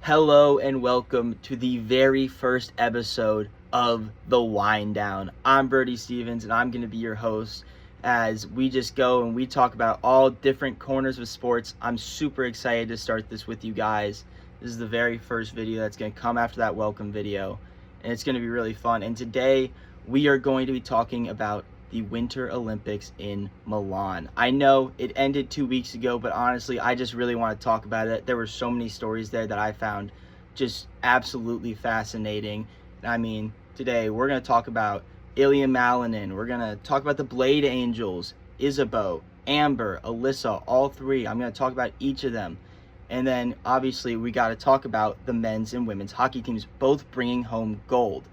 Hello and welcome to the very first episode of The Wind Down. I'm Birdie Stevens and I'm going to be your host as we just go and we talk about all different corners of sports. I'm super excited to start this with you guys. This is the very first video that's going to come after that welcome video, and it's going to be really fun. And today we are going to be talking about the Winter Olympics in Milan. I know it ended 2 weeks ago, but honestly, I just really want to talk about it. There were so many stories there that I found just absolutely fascinating. I mean, today we're going to talk about Ilia Malinin. We're going to talk about the Blade Angels, Isabeau, Amber, Alyssa, all three. I'm going to talk about each of them. And then obviously we got to talk about the men's and women's hockey teams both bringing home gold.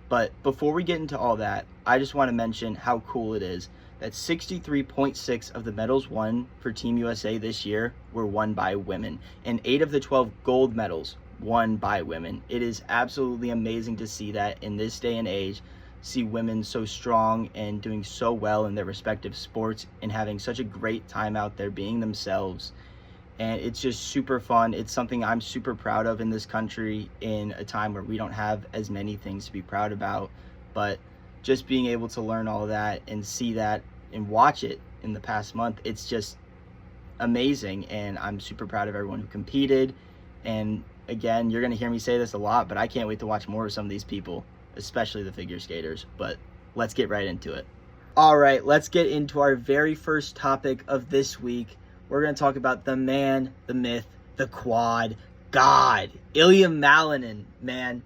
But before we get into all that, I just want to mention how cool it is that 63.6 of the medals won for Team USA this year were won by women, and 8 of the 12 gold medals won by women. It is absolutely amazing to see that in this day and age, see women so strong and doing so well in their respective sports and having such a great time out there being themselves. And it's just super fun. It's something I'm super proud of in this country in a time where we don't have as many things to be proud about. But just being able to learn all of that and see that and watch it in the past month, it's just amazing. And I'm super proud of everyone who competed. And again, you're going to hear me say this a lot, but I can't wait to watch more of some of these people, especially the figure skaters. But let's get right into it. All right, let's get into our very first topic of this week. We're going to talk about the man, the myth, the quad god, Ilia Malinin. Man,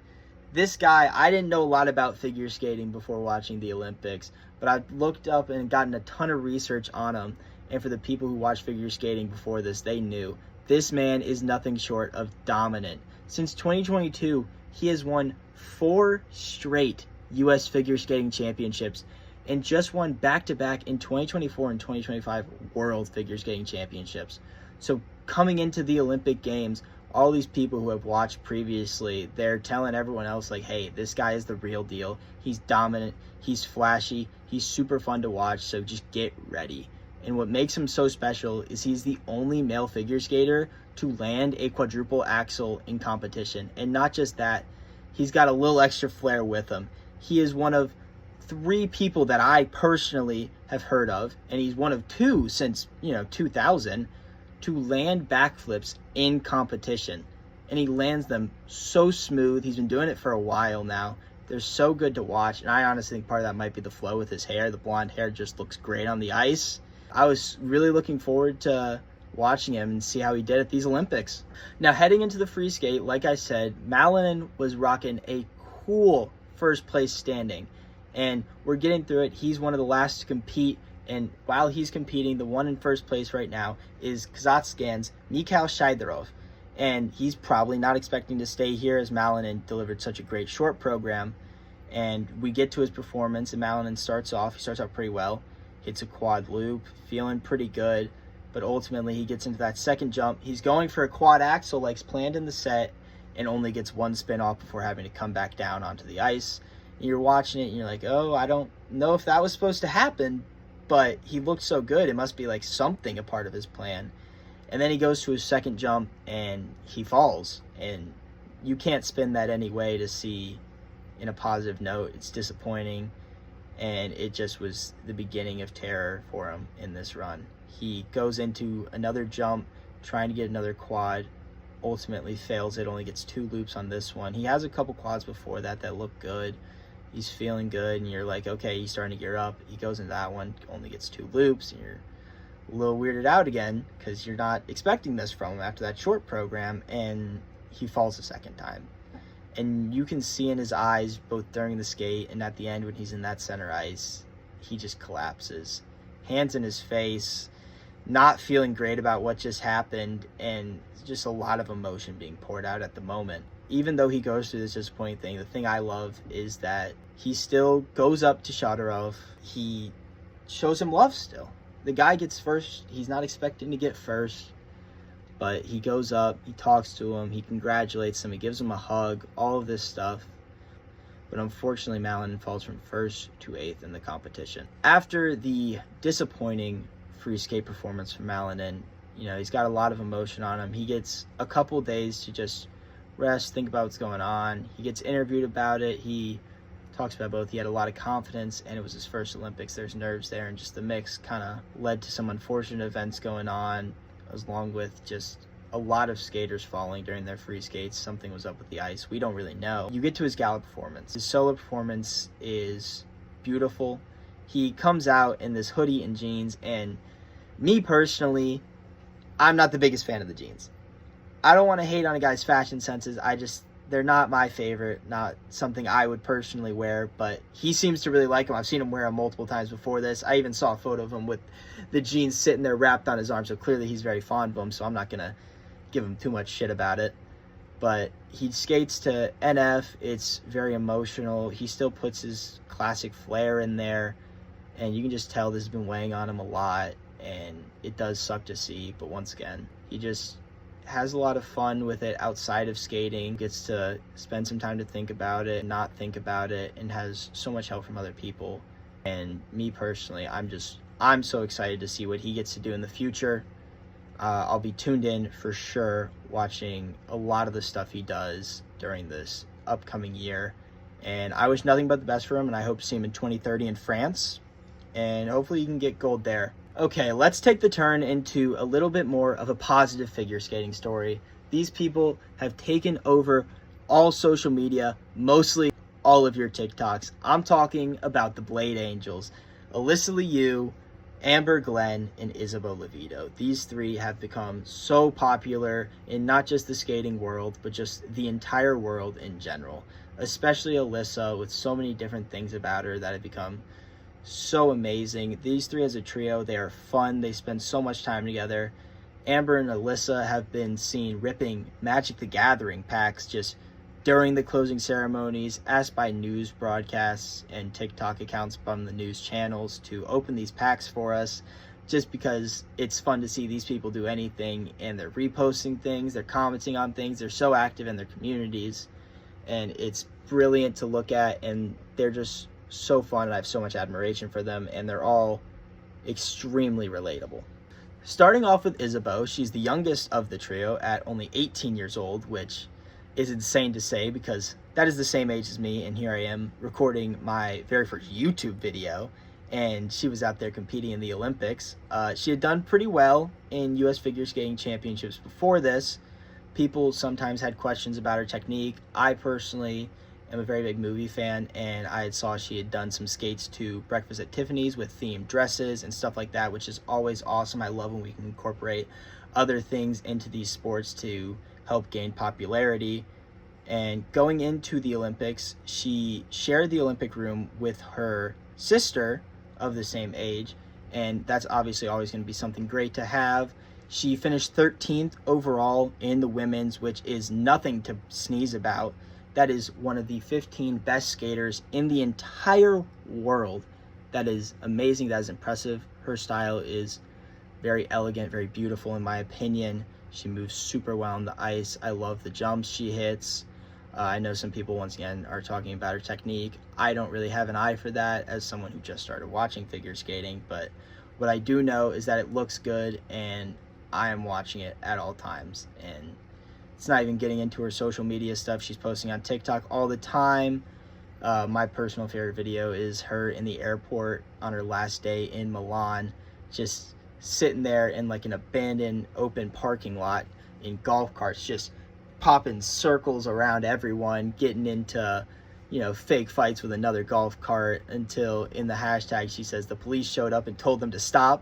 this guy, I didn't know a lot about figure skating before watching the Olympics, but I've looked up and gotten a ton of research on him. And for the people who watched figure skating before this, they knew this man is nothing short of dominant. Since 2022, he has won 4 straight U.S. figure skating championships and just won back-to-back in 2024 and 2025 World Figure Skating Championships. So coming into the Olympic Games, all these people who have watched previously, they're telling everyone else, like, hey, this guy is the real deal. He's dominant, he's flashy, he's super fun to watch, so just get ready. And what makes him so special is he's the only male figure skater to land a quadruple axel in competition. And not just that, he's got a little extra flair with him. He is one of 3 people that I personally have heard of, and he's one of 2 since 2000 to land backflips in competition, and he lands them so smooth. He's been doing it for a while now. They're so good to watch, and I honestly think part of that might be the flow with his hair. The blonde hair just looks great on the ice. I was really looking forward to watching him and see how he did at these Olympics. Now, heading into the free skate, like I said, Malinin was rocking a cool first place standing. And we're getting through it. He's one of the last to compete. And while he's competing, the one in first place right now is Kazakhstan's Mikhail Shidorov. And he's probably not expecting to stay here as Malinin delivered such a great short program. And we get to his performance, and Malinin starts off pretty well. Hits a quad loop, feeling pretty good. But ultimately, he gets into that second jump. He's going for a quad axel like planned in the set and only gets one spin off before having to come back down onto the ice. You're watching it and you're like, oh, I don't know if that was supposed to happen, but he looked so good. It must be like something a part of his plan. And then he goes to his second jump and he falls. And you can't spin that any way to see in a positive note. It's disappointing. And it just was the beginning of terror for him in this run. He goes into another jump, trying to get another quad. Ultimately fails it, only gets 2 loops on this one. He has a couple quads before that look good. He's feeling good, and you're like, okay, he's starting to gear up. He goes into that one, only gets 2 loops, and you're a little weirded out again because you're not expecting this from him after that short program, and he falls a second time. And you can see in his eyes, both during the skate and at the end when he's in that center ice, he just collapses. Hands in his face, not feeling great about what just happened, and just a lot of emotion being poured out at the moment. Even though he goes through this disappointing thing, the thing I love is that he still goes up to Shidorov. He shows him love still. The guy gets first. He's not expecting to get first, but he goes up, he talks to him, he congratulates him, he gives him a hug, all of this stuff. But unfortunately, Malinin falls from 1st to 8th in the competition. After the disappointing free skate performance from Malinin, he's got a lot of emotion on him. He gets a couple days to just rest, think about what's going on. He gets interviewed about it. He talks about both. He had a lot of confidence, and it was his first Olympics. There's nerves there, and just the mix kind of led to some unfortunate events going on, along with just a lot of skaters falling during their free skates. Something was up with the ice. We don't really know. You get to his gala performance. His solo performance is beautiful. He comes out in this hoodie and jeans, and me personally, I'm not the biggest fan of the jeans. I don't want to hate on a guy's fashion senses. They're not my favorite, not something I would personally wear, but he seems to really like them. I've seen him wear them multiple times before this. I even saw a photo of him with the jeans sitting there wrapped on his arm, so clearly he's very fond of them, so I'm not going to give him too much shit about it. But he skates to NF. It's very emotional. He still puts his classic flair in there, and you can just tell this has been weighing on him a lot, and it does suck to see, but once again, he just has a lot of fun with it outside of skating, gets to spend some time to think about it, not think about it, and has so much help from other people. And me personally, I'm so excited to see what he gets to do in the future. I'll be tuned in for sure, watching a lot of the stuff he does during this upcoming year. And I wish nothing but the best for him, and I hope to see him in 2030 in France, and hopefully he can get gold there. Okay, let's take the turn into a little bit more of a positive figure skating story. These people have taken over all social media, mostly all of your TikToks. I'm talking about the Blade Angels. Alyssa Liu, Amber Glenn, and Isabeau Levito. These three have become so popular in not just the skating world, but just the entire world in general. Especially Alyssa, with so many different things about her that have become so amazing. These three as a trio, they are fun. They spend so much time together. Amber and Alyssa have been seen ripping Magic the Gathering packs just during the closing ceremonies, asked by news broadcasts and TikTok accounts from the news channels to open these packs for us, just because it's fun to see these people do anything, and they're reposting things, they're commenting on things, they're so active in their communities, and it's brilliant to look at, and they're just so fun, and I have so much admiration for them, and they're all extremely relatable. Starting off with Isabeau, she's the youngest of the trio at only 18 years old, which is insane to say because that is the same age as me, and here I am recording my very first YouTube video, and she was out there competing in the Olympics. She had done pretty well in U.S. Figure Skating Championships before this. People sometimes had questions about her technique. I personally am a very big movie fan, and I saw she had done some skates to Breakfast at Tiffany's with themed dresses and stuff like that, which is always awesome. I love when we can incorporate other things into these sports to help gain popularity. And going into the Olympics, she shared the Olympic room with her sister of the same age, and that's obviously always going to be something great to have. She finished 13th overall in the women's, which is nothing to sneeze about. That is one of the 15 best skaters in the entire world. That is amazing. That is impressive. Her style is very elegant, very beautiful in my opinion. She moves super well on the ice. I love the jumps she hits. I know some people, once again, are talking about her technique. I don't really have an eye for that as someone who just started watching figure skating, but what I do know is that it looks good, and I am watching it at all times. And it's not even getting into her social media stuff. She's posting on TikTok all the time. My personal favorite video is her in the airport on her last day in Milan, just sitting there in like an abandoned open parking lot in golf carts, just popping circles around everyone, getting into, fake fights with another golf cart, until in the hashtag she says the police showed up and told them to stop.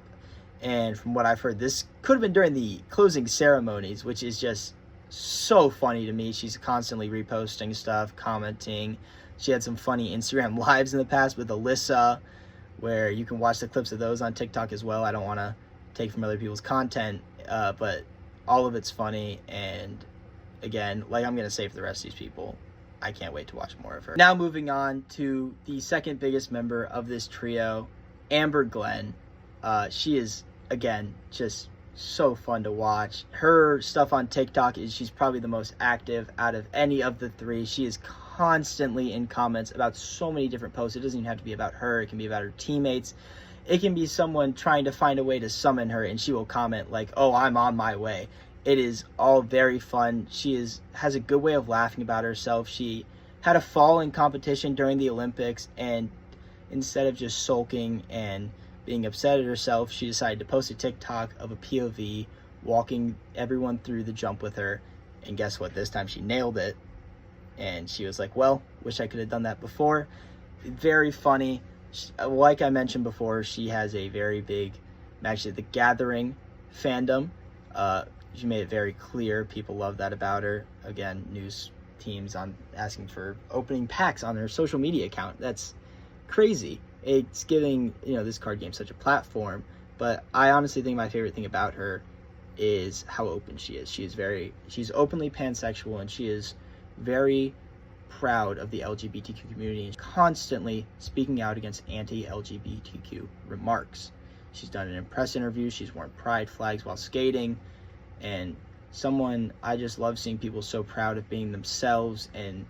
And from what I've heard, this could have been during the closing ceremonies, which is just so funny to me. She's constantly reposting stuff, commenting. She had some funny Instagram lives in the past with Alyssa, where you can watch the clips of those on TikTok as well. I don't want to take from other people's content, but all of it's funny. And again, like I'm going to say for the rest of these people, I can't wait to watch more of her. Now moving on to the second biggest member of this trio, Amber Glenn. She is, again, just so fun to watch. Her stuff on TikTok is she's probably the most active out of any of the three. She is constantly in comments about so many different posts. It doesn't even have to be about her. It can be about her teammates. It can be someone trying to find a way to summon her, and she will comment like, "Oh, I'm on my way." It is all very fun. Has a good way of laughing about herself. She had a fall in competition during the Olympics, and instead of just sulking and being upset at herself, she decided to post a TikTok of a POV walking everyone through the jump with her. And guess what? This time she nailed it. And she was like, well, wish I could have done that before. Very funny. Like I mentioned before, she has a very big Magic the Gathering fandom. She made it very clear. People love that about her. Again, news teams on asking for opening packs on her social media account. That's crazy. It's giving, this card game such a platform. But I honestly think my favorite thing about her is how open she is. She's openly pansexual, and she is very proud of the LGBTQ community and constantly speaking out against anti-LGBTQ remarks. She's done an press interview. She's worn pride flags while skating. And I just love seeing people so proud of being themselves and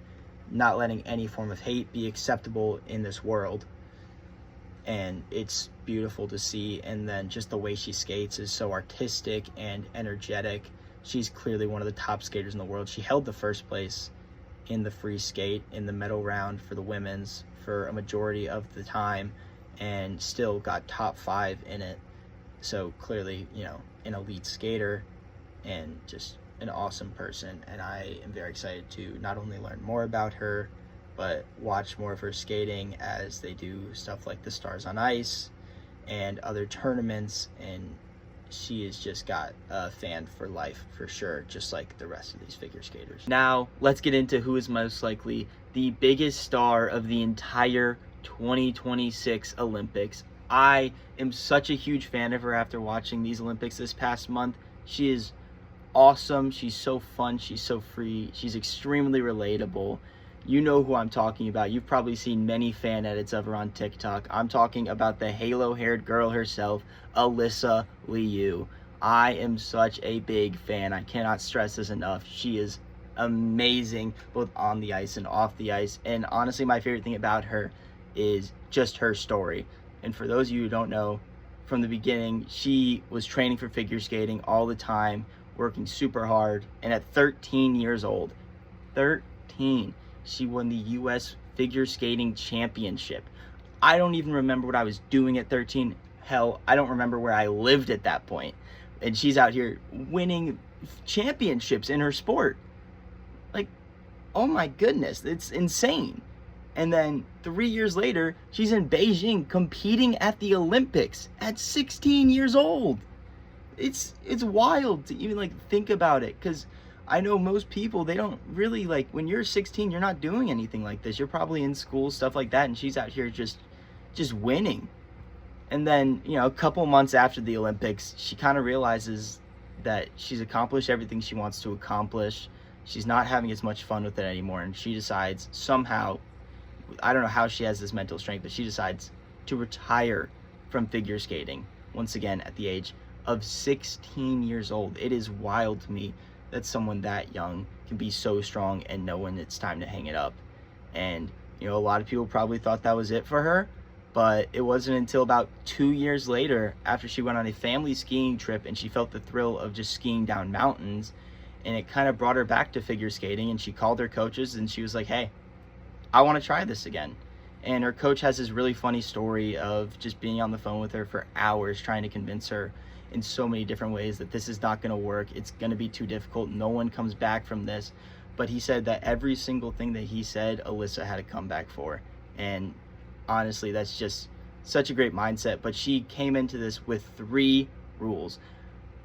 not letting any form of hate be acceptable in this world. And it's beautiful to see. And then just the way she skates is so artistic and energetic. She's clearly one of the top skaters in the world. She held the first place in the free skate in the medal round for the women's for a majority of the time, and still got top 5 in it. So clearly, an elite skater and just an awesome person. And I am very excited to not only learn more about her, but watch more of her skating as they do stuff like the Stars on Ice and other tournaments. And she has just got a fan for life for sure, just like the rest of these figure skaters. Now, let's get into who is most likely the biggest star of the entire 2026 Olympics. I am such a huge fan of her after watching these Olympics this past month. She is awesome. She's so fun. She's so free. She's extremely relatable. You know who I'm talking about. You've probably seen many fan edits of her on TikTok. I'm talking about the halo-haired girl herself, Alyssa Liu. I am such a big fan. I cannot stress this enough. She is amazing, both on the ice and off the ice. And honestly, my favorite thing about her is just her story. And for those of you who don't know, from the beginning, she was training for figure skating all the time, working super hard. And at 13 years old, 13, she won the U.S. Figure Skating Championship. I don't even remember what I was doing at 13. Hell, I don't remember where I lived at that point. And she's out here winning championships in her sport. Like, oh my goodness, it's insane. And then 3 years later, she's in Beijing competing at the Olympics at 16 years old. It's wild to even think about it, because I know most people, they don't really when you're 16, you're not doing anything like this. You're probably in school, stuff like that, and she's out here just winning. And then, a couple months after the Olympics, she kind of realizes that she's accomplished everything she wants to accomplish. She's not having as much fun with it anymore, and she decides somehow, I don't know how she has this mental strength, but she decides to retire from figure skating once again at the age of 16 years old. It is wild to me that someone that young can be so strong and know when it's time to hang it up. And, a lot of people probably thought that was it for her, but it wasn't until about 2 years later, after she went on a family skiing trip and she felt the thrill of just skiing down mountains, and it kind of brought her back to figure skating. And she called her coaches and she was like, hey, I want to try this again. And her coach has this really funny story of just being on the phone with her for hours trying to convince her in so many different ways that this is not going to work. It's going to be too difficult. No one comes back from this. But he said that every single thing that he said, Alyssa had to come back for. And honestly, that's just such a great mindset. But she came into this with 3 rules.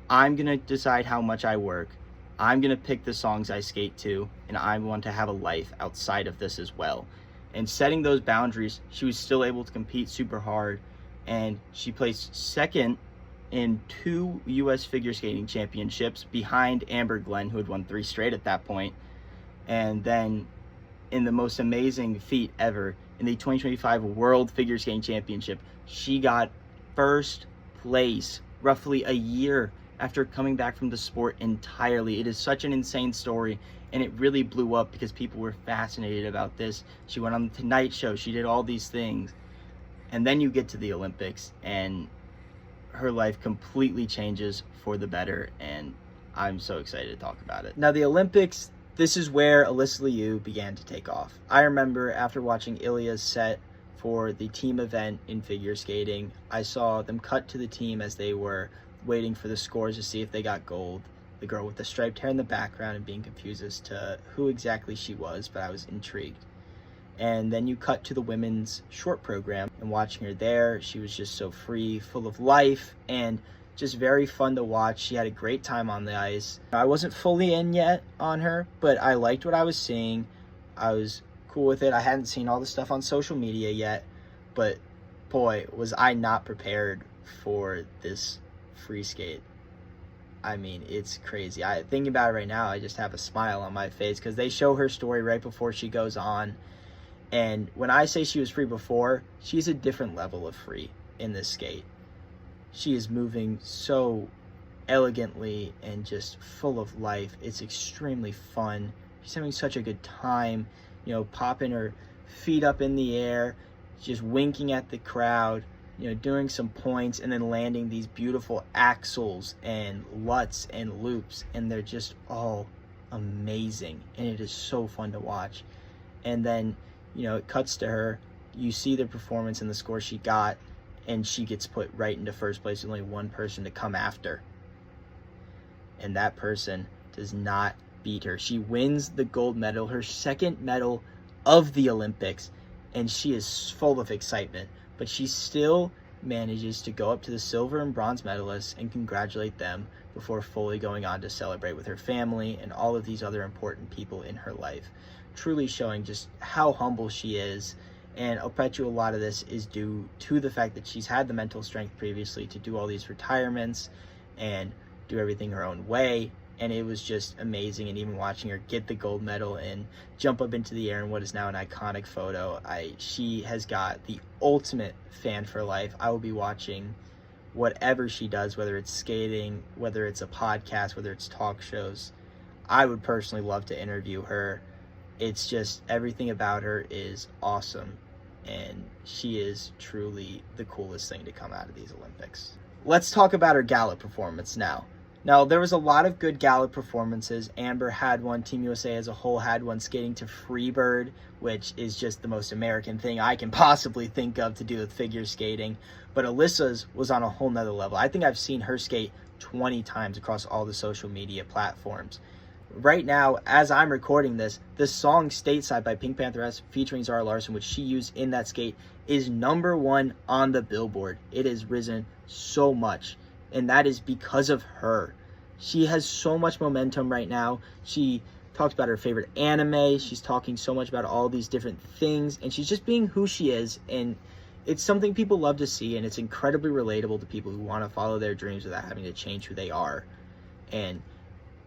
I'm going to decide how much I work. I'm going to pick the songs I skate to. And I want to have a life outside of this as well. And setting those boundaries, she was still able to compete super hard. And she placed second in 2 U.S. figure skating championships behind Amber Glenn, who had won 3 straight at that point. And then in the most amazing feat ever, in the 2025 World Figure Skating Championship, she got first place roughly a year after coming back from the sport entirely. It is such an insane story, and it really blew up because people were fascinated about this. She went on the Tonight Show. She did all these things. And then you get to the Olympics, and her life completely changes for the better. And I'm so excited to talk about it. Now, the Olympics, this is where Alyssa Liu began to take off. I remember after watching Ilya's set for the team event in figure skating, I saw them cut to the team as they were waiting for the scores to see if they got gold. The girl with the striped hair in the background and being confused as to who exactly she was, but I was intrigued. And then you cut to the women's short program, and watching her there, she was just so free, full of life, and just very fun to watch. She had a great time on the ice. I wasn't fully in yet on her, but I liked what I was seeing. I was cool with it. I hadn't seen all the stuff on social media yet, but boy, was I not prepared for this free skate. I mean, it's crazy. Thinking about it right now, I just have a smile on my face because they show her story right before she goes on. And when I say she was free before, she's a different level of free in this skate. She is moving so elegantly and just full of life. It's extremely fun. She's having such a good time, popping her feet up in the air, just winking at the crowd, doing some points, and then landing these beautiful axles and luts and loops, and they're just all amazing, and it is so fun to watch. And then, it cuts to her, you see the performance and the score she got, and she gets put right into first place with only one person to come after. And that person does not beat her. She wins the gold medal, her second medal of the Olympics, and she is full of excitement. But she still manages to go up to the silver and bronze medalists and congratulate them before fully going on to celebrate with her family and all of these other important people in her life. Truly showing just how humble she is. And I'll bet you a lot of this is due to the fact that she's had the mental strength previously to do all these retirements and do everything her own way. And it was just amazing. And even watching her get the gold medal and jump up into the air in what is now an iconic photo, she has got the ultimate fan for life. I will be watching whatever she does, whether it's skating, whether it's a podcast, whether it's talk shows. I would personally love to interview her. It's just everything about her is awesome, and she is truly the coolest thing to come out of these Olympics. Let's talk about her gala performance now. Now, there was a lot of good gala performances. Amber had one, Team USA as a whole had one, skating to Freebird, which is just the most American thing I can possibly think of to do with figure skating. But Alyssa's was on a whole nother level. I think I've seen her skate 20 times across all the social media platforms. Right now, as I'm recording this, the song Stateside by Pink Pantheress featuring Zara Larsson, which she used in that skate, is #1 on the Billboard. It has risen so much, and that is because of her. She has so much momentum right now. She talks about her favorite anime. She's talking so much about all these different things, and she's just being who she is, and it's something people love to see, and it's incredibly relatable to people who want to follow their dreams without having to change who they are. And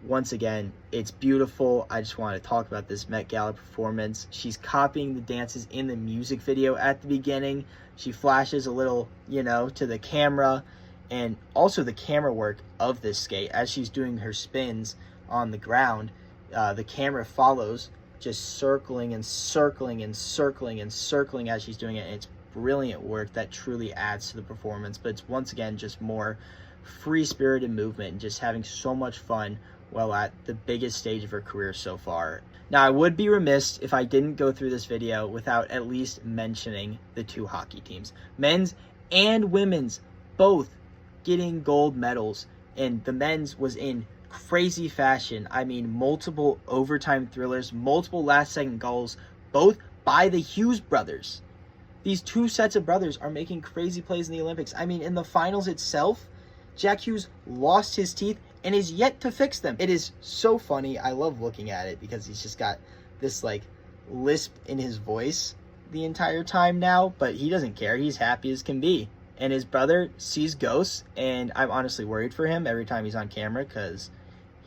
once again, it's beautiful. I just want to talk about this Met Gala performance. She's copying the dances in the music video at the beginning. She flashes a little, to the camera, and also the camera work of this skate. As she's doing her spins on the ground, the camera follows, just circling and circling and circling and circling as she's doing it. And it's brilliant work that truly adds to the performance. But it's once again just more free-spirited movement and just having so much fun while at the biggest stage of her career so far. Now, I would be remiss if I didn't go through this video without at least mentioning the two hockey teams. Men's and women's both getting gold medals, and the men's was in crazy fashion. I mean, multiple overtime thrillers, multiple last-second goals, both by the Hughes brothers. These two sets of brothers are making crazy plays in the Olympics. I mean, in the finals itself, Jack Hughes lost his teeth and is yet to fix them. It is so funny. I love looking at it because he's just got this lisp in his voice the entire time now, but he doesn't care. He's happy as can be. And his brother sees ghosts, and I'm honestly worried for him every time he's on camera because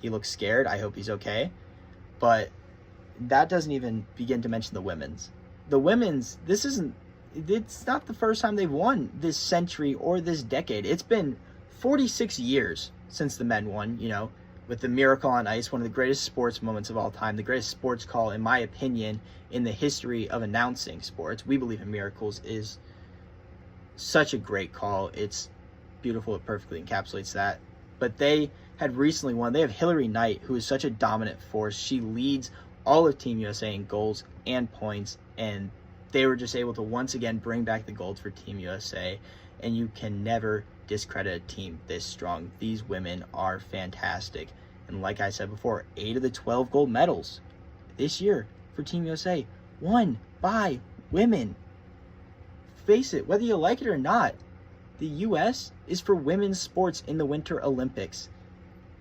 he looks scared. I hope he's okay. But that doesn't even begin to mention the women's. The women's, it's not the first time they've won this century or this decade. It's been 46 years since the men won, with the Miracle on Ice, one of the greatest sports moments of all time, the greatest sports call, in my opinion, in the history of announcing sports. We Believe in Miracles is such a great call. It's beautiful. It perfectly encapsulates that. But they had recently won. They have Hillary Knight, who is such a dominant force. She leads all of Team USA in goals and points, and they were just able to once again bring back the gold for Team USA, and you can never discredit a team this strong. These women are fantastic, and like I said before, 8 of the 12 gold medals this year for Team USA won by women. Face it, whether you like it or not, the US is for women's sports in the Winter Olympics.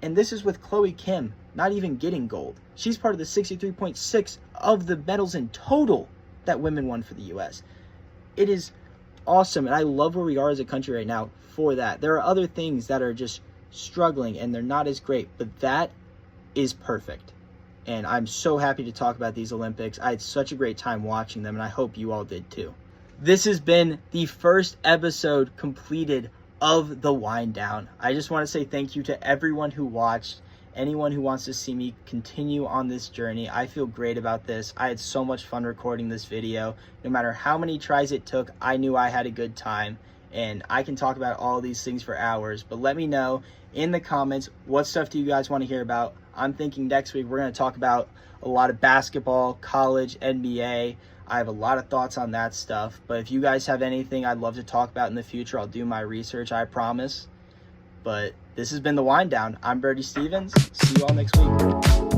And this is with Chloe Kim not even getting gold. She's part of the 63.6 of the medals in total that women won for the US. It is awesome, and I love where we are as a country right now for that. There are other things that are just struggling and they're not as great, but that is perfect. And I'm so happy to talk about these Olympics. I had such a great time watching them, and I hope you all did too. This has been the first episode completed of The Wind Down. I just want to say thank you to everyone who watched, anyone who wants to see me continue on this journey. I feel great about this. I had so much fun recording this video. No matter how many tries it took, I knew I had a good time, and I can talk about all these things for hours, but let me know in the comments, what stuff do you guys want to hear about? I'm thinking next week we're going to talk about a lot of basketball, college, NBA. I have a lot of thoughts on that stuff, but if you guys have anything I'd love to talk about in the future, I'll do my research, I promise. But this has been The Wind Down. I'm Birdie Stevens. See you all next week.